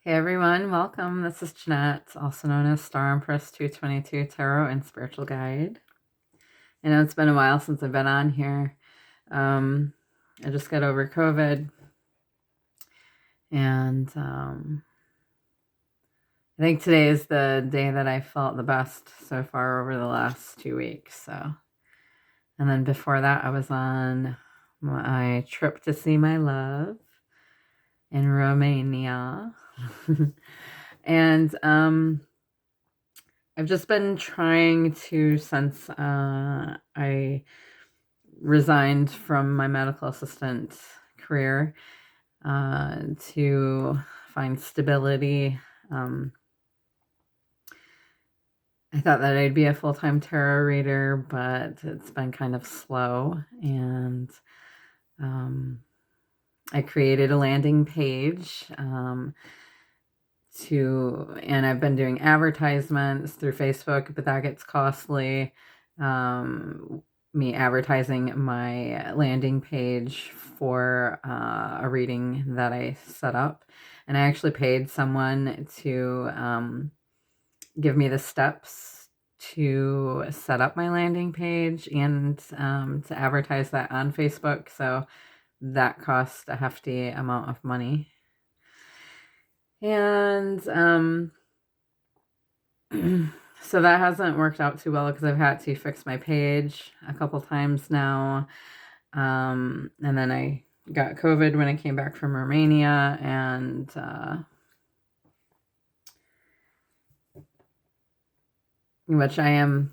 Hey everyone, welcome. This is Jeanette, also known as Star Empess 222 Tarot and Spiritual Guide. I know it's been a while since I've been on here. I just got over COVID, and I think today is the day that I felt the best so far over the last 2 weeks. And then before that, I was on my trip to see my love in Romania. And I've just been trying to, since I resigned from my medical assistant career, to find stability. I thought that I'd be a full-time tarot reader, but it's been kind of slow, and I created a landing page and I've been doing advertisements through Facebook, but that gets costly. Me advertising my landing page for a reading that I set up, and I actually paid someone to give me the steps to set up my landing page and to advertise that on Facebook. So that cost a hefty amount of money. And so that hasn't worked out too well because I've had to fix my page a couple times now. And then I got COVID when I came back from Romania, and which I am,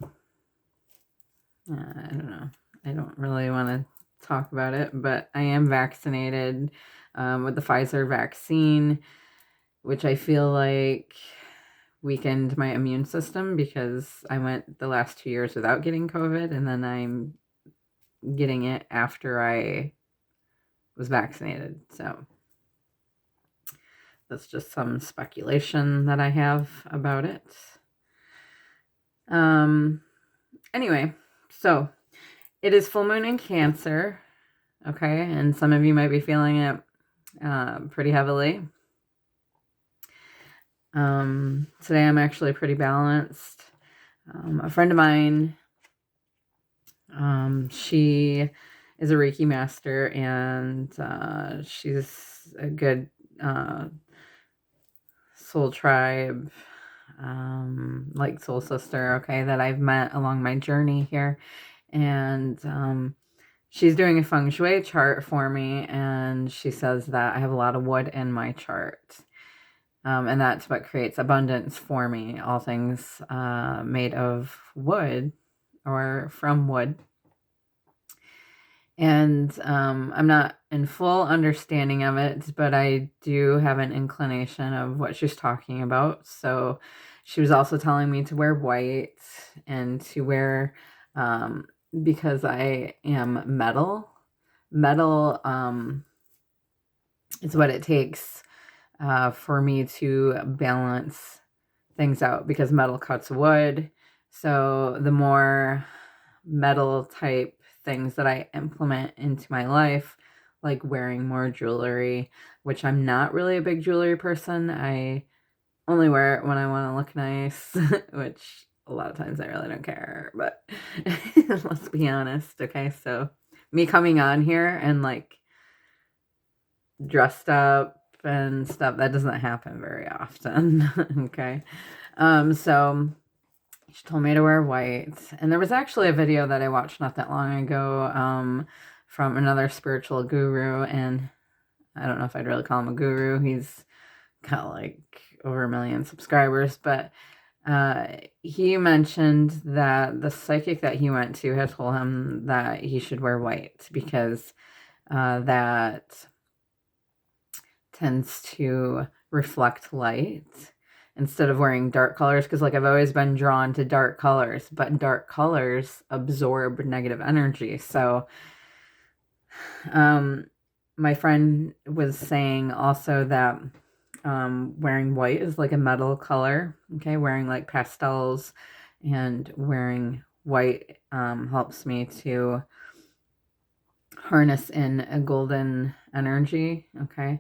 I don't know, I don't really want to talk about it, but I am vaccinated with the Pfizer vaccine, which I feel like weakened my immune system because I went the last 2 years without getting COVID, and then I'm getting it after I was vaccinated. So that's just some speculation that I have about it. Anyway, so it is full moon in Cancer, okay, and some of you might be feeling it pretty heavily. Today I'm actually pretty balanced. A friend of mine, she is a Reiki master, and she's a good soul tribe, like soul sister, okay, that I've met along my journey here. And she's doing a feng shui chart for me, and she says that I have a lot of wood in my chart. And that's what creates abundance for me. All things made of wood or from wood. And I'm not in full understanding of it, but I do have an inclination of what she's talking about. So she was also telling me to wear white and to wear, because I am metal. Metal is what it takes for me to balance things out, because metal cuts wood. So the more metal type things that I implement into my life, like wearing more jewelry, which I'm not really a big jewelry person. I only wear it when I want to look nice, which a lot of times I really don't care, but let's be honest, okay? So me coming on here and like dressed up and stuff, that doesn't happen very often, okay? So she told me to wear white. And there was actually a video that I watched not that long ago from another spiritual guru. And I don't know if I'd really call him a guru. He's got like over 1 million subscribers. But he mentioned that the psychic that he went to had told him that he should wear white because that tends to reflect light, instead of wearing dark colors, because like I've always been drawn to dark colors, but dark colors absorb negative energy. So my friend was saying also that wearing white is like a metal color, okay? Wearing like pastels and wearing white helps me to harness in a golden energy, okay?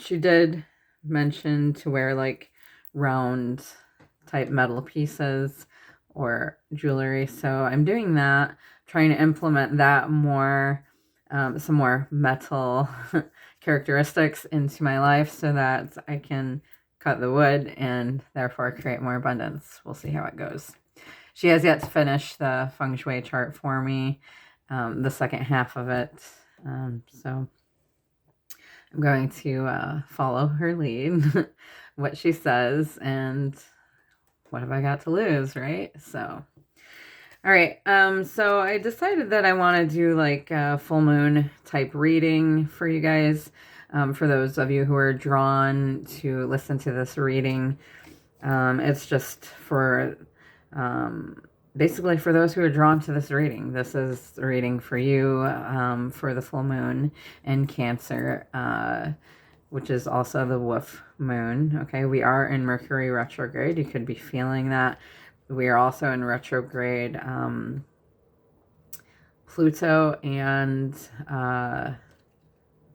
She did mentioned to wear like round type metal pieces or jewelry. So I'm doing that, trying to implement that more, some more metal characteristics into my life so that I can cut the wood and therefore create more abundance. We'll see how it goes. She has yet to finish the feng shui chart for me, the second half of it. So I'm going to follow her lead, what she says, and what have I got to lose, right? So, all right. So I decided that I want to do like a full moon type reading for you guys. For those of you who are drawn to listen to this reading, it's just for, basically for those who are drawn to this reading. This is a reading for you, for the full moon in Cancer, which is also the wolf moon. Okay, we are in Mercury retrograde. You could be feeling that. We are also in retrograde Pluto and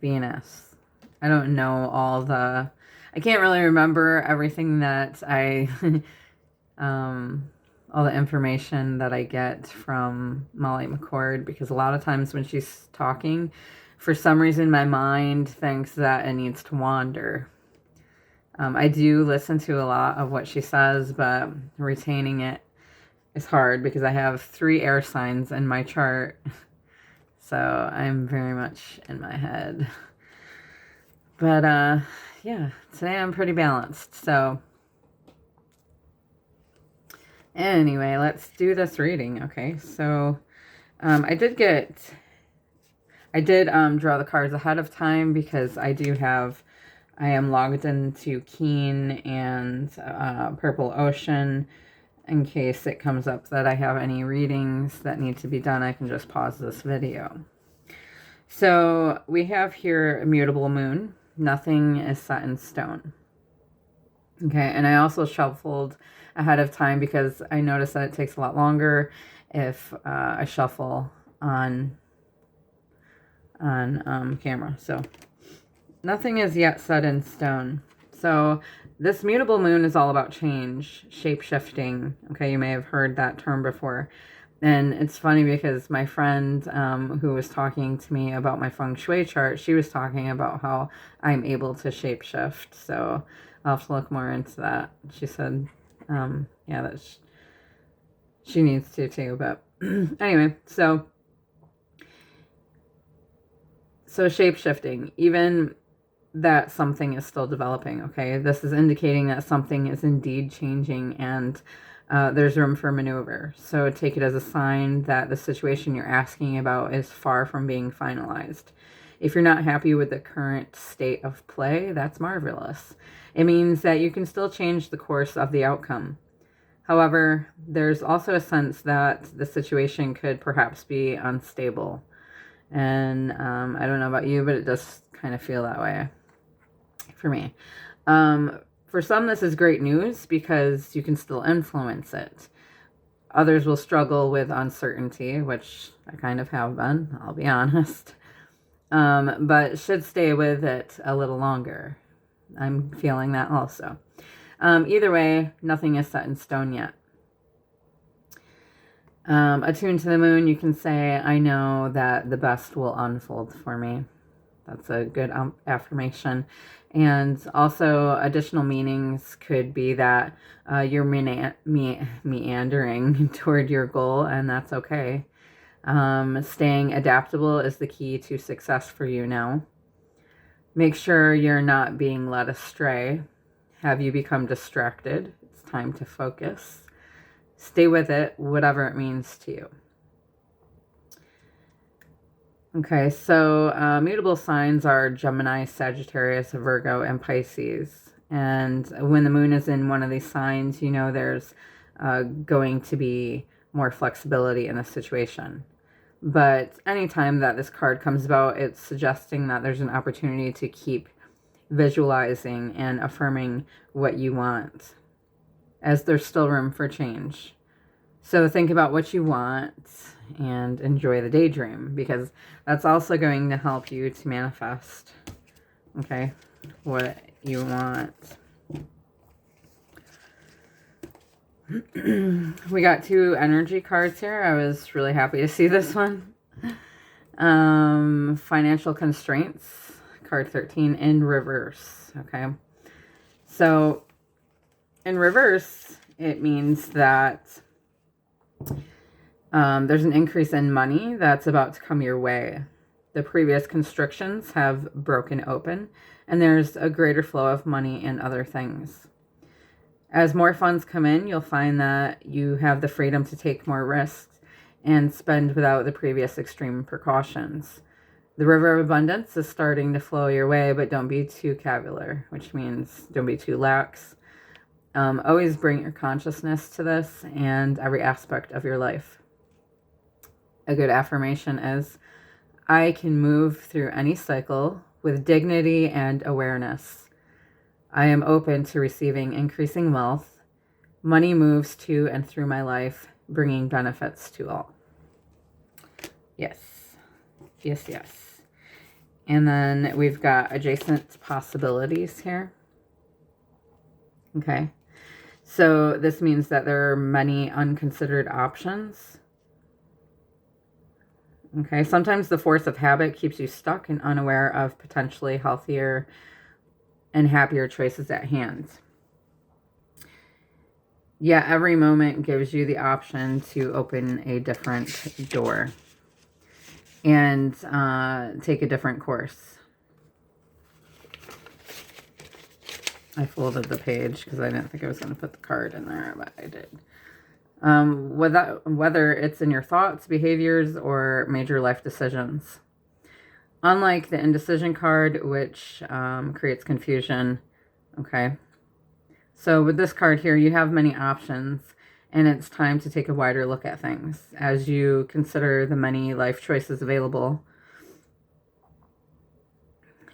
Venus. I don't know all the... I can't really remember everything that I... all the information that I get from Molly McCord, because a lot of times when she's talking, for some reason my mind thinks that it needs to wander. I do listen to a lot of what she says, but retaining it is hard because I have 3 air signs in my chart. So I'm very much in my head. But yeah, today I'm pretty balanced. So anyway, let's do this reading. Okay, so I did draw the cards ahead of time because I am logged into Keen and Purple Ocean. In case it comes up that I have any readings that need to be done, I can just pause this video. So we have here a Mutable Moon. Nothing is set in stone. Okay, and I also shuffled ahead of time because I noticed that it takes a lot longer if I shuffle on camera. So nothing is yet set in stone. So this Mutable Moon is all about change, shape-shifting. Okay, you may have heard that term before. And it's funny because my friend who was talking to me about my feng shui chart, she was talking about how I'm able to shape-shift. So I'll have to look more into that. She said, yeah, that she needs to too. But anyway, so shape-shifting, even that something is still developing, okay? This is indicating that something is indeed changing and there's room for maneuver. So take it as a sign that the situation you're asking about is far from being finalized. If you're not happy with the current state of play, that's marvelous. It means that you can still change the course of the outcome. However, there's also a sense that the situation could perhaps be unstable. And I don't know about you, but it does kind of feel that way for me. For some, this is great news because you can still influence it. Others will struggle with uncertainty, which I kind of have been, I'll be honest. But should stay with it a little longer. I'm feeling that also. Either way, nothing is set in stone yet. Attuned to the moon, you can say, I know that the best will unfold for me. That's a good affirmation. And also additional meanings could be that you're meandering toward your goal, and that's okay. Staying adaptable is the key to success for you now. Make sure you're not being led astray. Have you become distracted? It's time to focus. Stay with it, whatever it means to you. Okay, so mutable signs are Gemini, Sagittarius, Virgo, and Pisces. And when the moon is in one of these signs, you know there's going to be more flexibility in the situation. But anytime that this card comes about, it's suggesting that there's an opportunity to keep visualizing and affirming what you want, as there's still room for change. So think about what you want and enjoy the daydream, because that's also going to help you to manifest, okay, what you want. We got 2 energy cards here. I was really happy to see this one. Financial constraints, card 13 in reverse. Okay. So in reverse, it means that there's an increase in money that's about to come your way. The previous constrictions have broken open, and there's a greater flow of money and other things. As more funds come in, you'll find that you have the freedom to take more risks and spend without the previous extreme precautions. The river of abundance is starting to flow your way, but don't be too cavalier, which means don't be too lax. Always bring your consciousness to this and every aspect of your life. A good affirmation is, I can move through any cycle with dignity and awareness. I am open to receiving increasing wealth. Money moves to and through my life, bringing benefits to all. Yes. Yes, yes. And then we've got adjacent possibilities here. Okay. So this means that there are many unconsidered options. Okay. Sometimes the force of habit keeps you stuck and unaware of potentially healthier and happier choices at hand. Yeah, every moment gives you the option to open a different door and take a different course. I folded the page because I didn't think I was going to put the card in there, but I did. Whether it's in your thoughts, behaviors, or major life decisions. Unlike the indecision card, which creates confusion, okay? So with this card here, you have many options, and it's time to take a wider look at things. As you consider the many life choices available,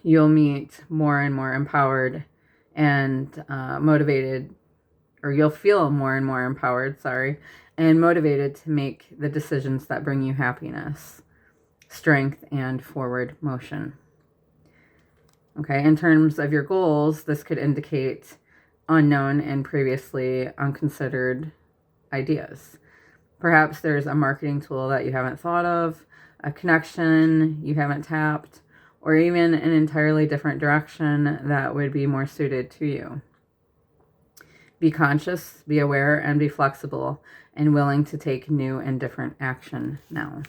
you'll meet more and more empowered and motivated, or you'll feel more and more empowered, and motivated to make the decisions that bring you happiness, strength, and forward motion. Okay, in terms of your goals, this could indicate unknown and previously unconsidered ideas. Perhaps there's a marketing tool that you haven't thought of, a connection you haven't tapped, or even an entirely different direction that would be more suited to you. Be conscious, be aware, and be flexible and willing to take new and different action now.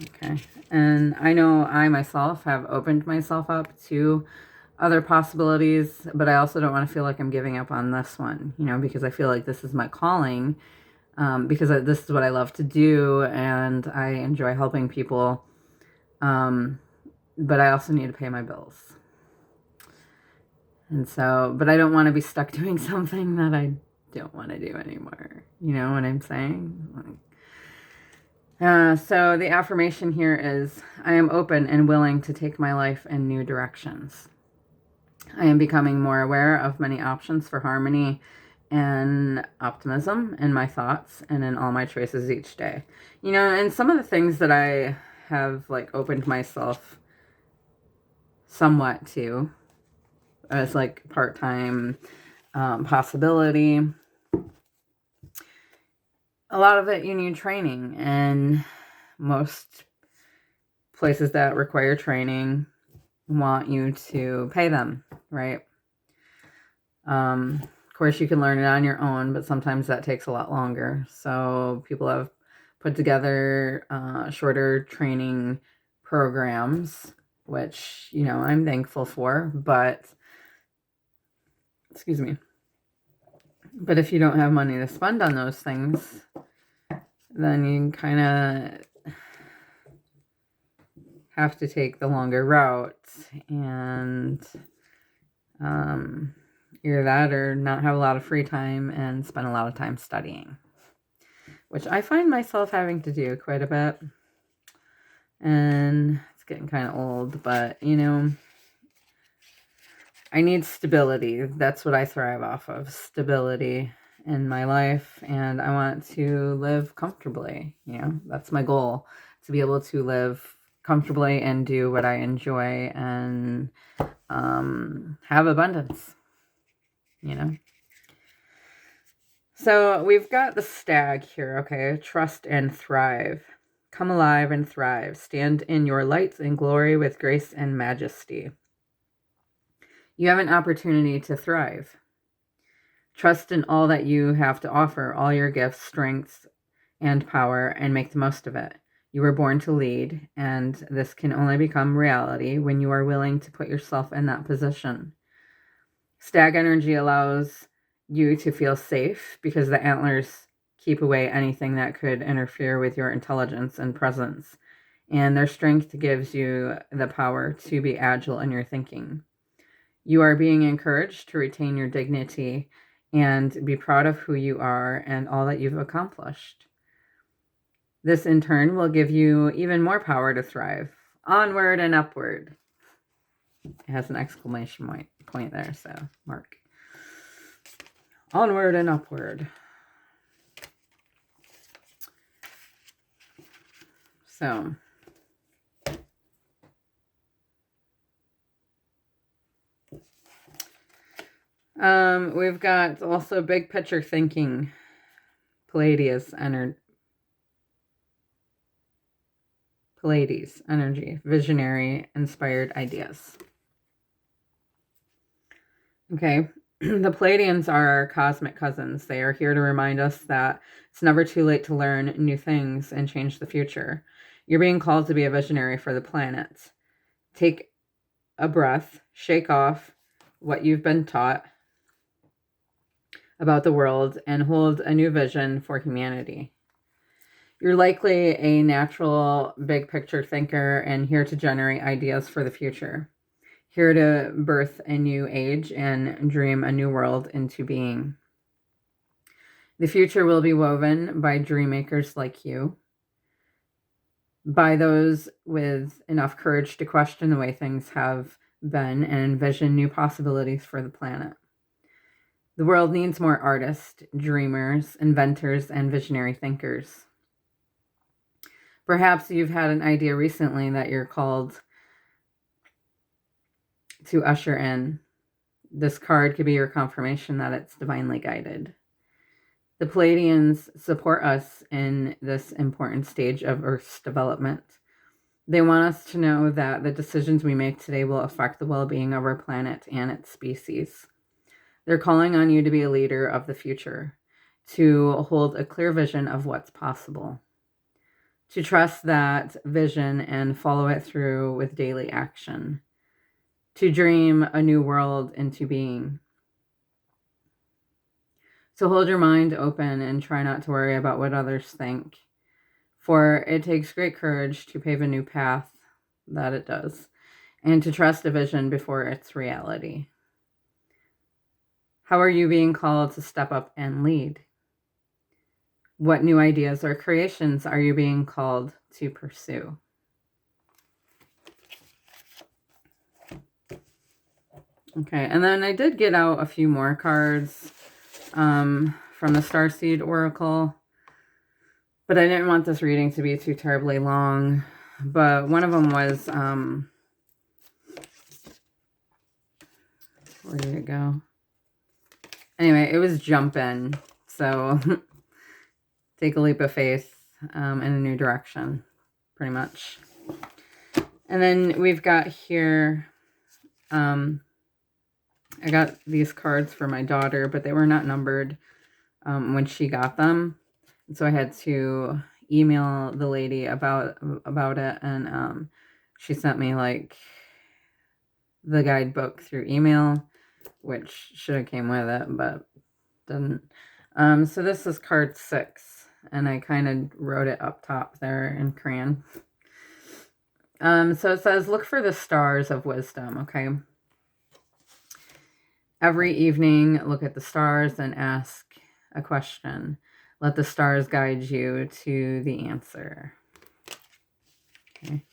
Okay, and I know I myself have opened myself up to other possibilities, but I also don't want to feel like I'm giving up on this one, because I feel like this is my calling, because this is what I love to do, and I enjoy helping people, but I also need to pay my bills. And so, but I don't want to be stuck doing something that I don't want to do anymore. You know what I'm saying? So the affirmation here is, I am open and willing to take my life in new directions. I am becoming more aware of many options for harmony and optimism in my thoughts and in all my choices each day. And some of the things that I have opened myself somewhat to as part-time possibility. A lot of it you need training, and most places that require training want you to pay them, right? Of course, you can learn it on your own, but sometimes that takes a lot longer. So people have put together shorter training programs, which, I'm thankful for, but, excuse me. But if you don't have money to spend on those things, then you kind of have to take the longer route, and either that or not have a lot of free time and spend a lot of time studying, which I find myself having to do quite a bit. And it's getting kind of old, but I need stability. That's what I thrive off of, stability in my life. And I want to live comfortably. That's my goal, to be able to live comfortably and do what I enjoy and have abundance, you know. So we've got the stag here, okay? Trust and thrive. Come alive and thrive. Stand in your light and glory with grace and majesty. You have an opportunity to thrive. Trust in all that you have to offer, all your gifts, strengths, and power, and make the most of it. You were born to lead, and this can only become reality when you are willing to put yourself in that position. Stag energy allows you to feel safe because the antlers keep away anything that could interfere with your intelligence and presence, and their strength gives you the power to be agile in your thinking. You are being encouraged to retain your dignity and be proud of who you are and all that you've accomplished. This in turn will give you even more power to thrive. Onward and upward. It has an exclamation point there, so mark. Onward and upward. So, we've got also big picture thinking, Pleiades energy, visionary, inspired ideas. Okay, the Pleiadians are our cosmic cousins. They are here to remind us that it's never too late to learn new things and change the future. You're being called to be a visionary for the planet. Take a breath, shake off what you've been taught about the world, and hold a new vision for humanity. You're likely a natural big picture thinker and here to generate ideas for the future. Here to birth a new age and dream a new world into being. The future will be woven by dream makers like you, by those with enough courage to question the way things have been and envision new possibilities for the planet. The world needs more artists, dreamers, inventors, and visionary thinkers. Perhaps you've had an idea recently that you're called to usher in. This card could be your confirmation that it's divinely guided. The Pleiadians support us in this important stage of Earth's development. They want us to know that the decisions we make today will affect the well-being of our planet and its species. They're calling on you to be a leader of the future, to hold a clear vision of what's possible, to trust that vision and follow it through with daily action, to dream a new world into being. So hold your mind open and try not to worry about what others think, for it takes great courage to pave a new path, that it does, and to trust a vision before it's reality. How are you being called to step up and lead? What new ideas or creations are you being called to pursue? Okay, and then I did get out a few more cards from the Starseed Oracle, but I didn't want this reading to be too terribly long. But one of them was, where did it go? Anyway, it was jump in. So take a leap of faith in a new direction, pretty much. And then we've got here, I got these cards for my daughter, but they were not numbered when she got them. And so I had to email the lady about it, and she sent me like the guidebook through email, which should have came with it, but didn't. So this is card 6, and I kind of wrote it up top there in crayon. So it says, look for the stars of wisdom, okay? Every evening, look at the stars and ask a question. Let the stars guide you to the answer. Okay.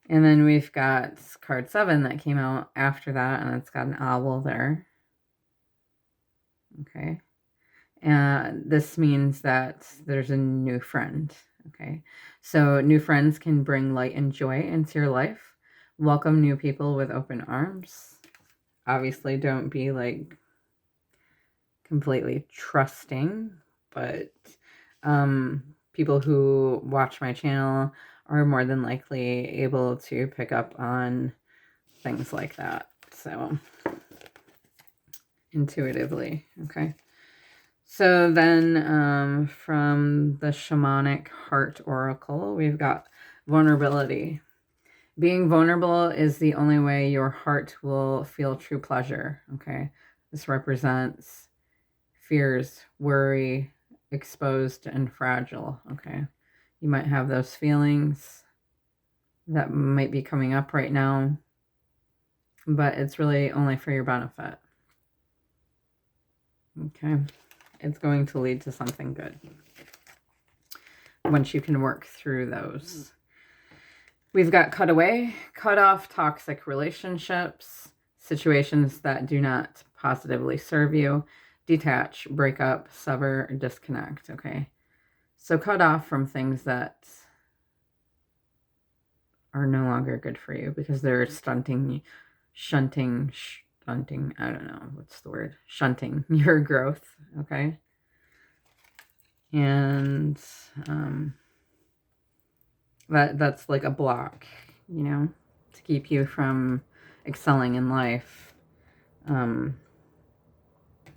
And then we've got card 7 that came out after that, and it's got an owl there. Okay. And this means that there's a new friend. Okay. So new friends can bring light and joy into your life. Welcome new people with open arms. obviously don't be like completely trusting, but people who watch my channel are more than likely able to pick up on things like that. So intuitively, okay. So then from the Shamanic Heart Oracle, we've got vulnerability. Being vulnerable is the only way your heart will feel true pleasure, okay? This represents fears, worry, exposed and fragile, okay? You might have those feelings that might be coming up right now, but it's really only for your benefit, okay? It's going to lead to something good once you can work through those. We've got cut away, cut off toxic relationships, situations that do not positively serve you, detach, break up, sever, disconnect, okay? So cut off from things that are no longer good for you because they're shunting, I don't know, what's the word? Shunting your growth, okay? And that's like a block, you know, to keep you from excelling in life.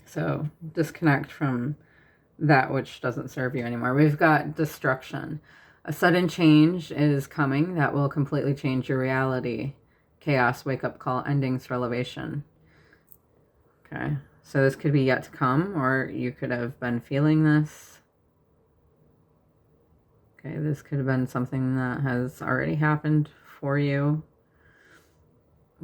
So disconnect from that which doesn't serve you anymore. We've got destruction. A sudden change is coming that will completely change your reality. Chaos, wake up call, endings, revelation. Okay, so this could be yet to come, or you could have been feeling this. Okay, this could have been something that has already happened for you.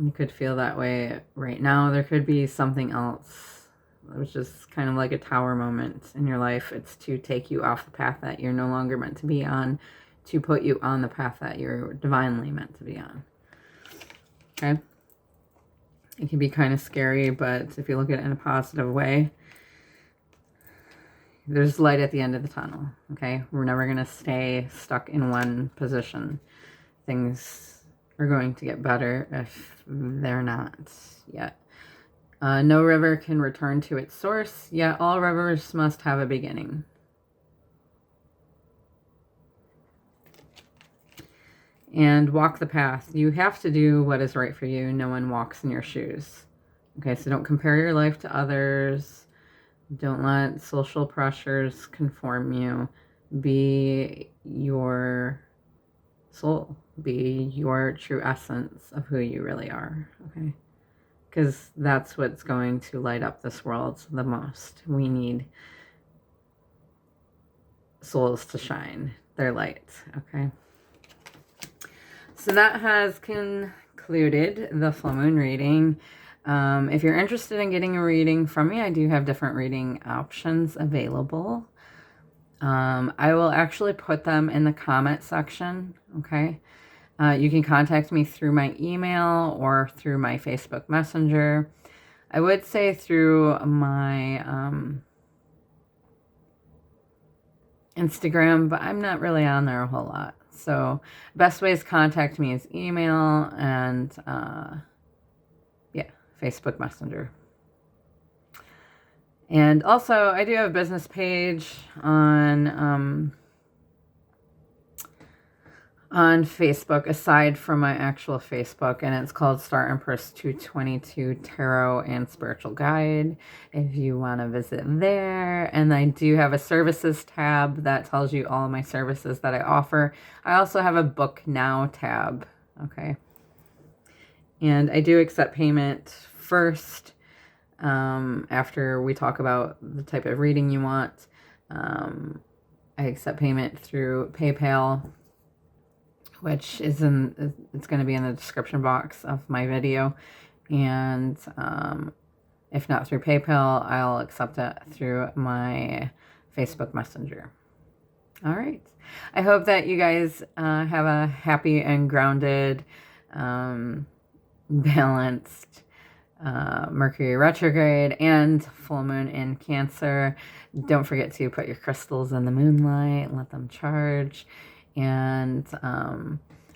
You could feel that way right now. There could be something else, which is kind of like a tower moment in your life. It's to take you off the path that you're no longer meant to be on, to put you on the path that you're divinely meant to be on. Okay? It can be kind of scary, but if you look at it in a positive way, there's light at the end of the tunnel, okay? We're never going to stay stuck in one position. Things are going to get better if they're not yet. No river can return to its source, yet all rivers must have a beginning. And walk the path. You have to do what is right for you. No one walks in your shoes. Okay, so don't compare your life to others. Don't let social pressures conform you. Be your soul. Be your true essence of who you really are, okay? Because that's what's going to light up this world the most. We need souls to shine their light, okay? So that has concluded the full moon reading. If you're interested in getting a reading from me, I do have different reading options available. I will actually put them in the comment section, okay? You can contact me through my email or through my Facebook Messenger. I would say through my Instagram, but I'm not really on there a whole lot. So best ways to contact me is email and yeah, Facebook Messenger. And also I do have a business page on Facebook aside from my actual Facebook, and it's called Star Empess 222 Tarot and Spiritual Guide if you want to visit there. And I do have a services tab that tells you all my services that I offer. I also have a book now tab, okay? And I do accept payment first after we talk about the type of reading you want. I accept payment through PayPal, which is it's going to be in the description box of my video. And if not through PayPal, I'll accept it through my Facebook Messenger. All right. I hope that you guys have a happy and grounded, balanced Mercury retrograde and full moon in Cancer. Don't forget to put your crystals in the moonlight, let them charge, and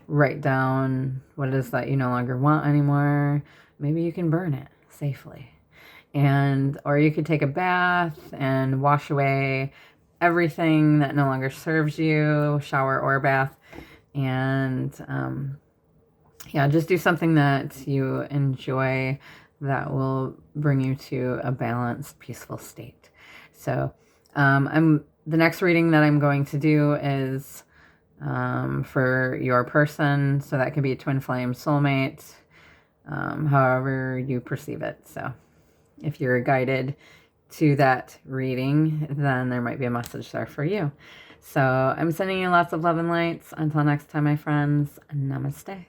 write down what it is that you no longer want anymore. Maybe you can burn it. safely. Or you could take a bath and wash away everything that no longer serves you, shower or bath. And yeah, just do something that you enjoy that will bring you to a balanced, peaceful state. So the next reading that I'm going to do is for your person. So that could be a twin flame, soulmate, however you perceive it. So if you're guided to that reading, then there might be a message there for you. So I'm sending you lots of love and lights. Until next time, my friends, namaste.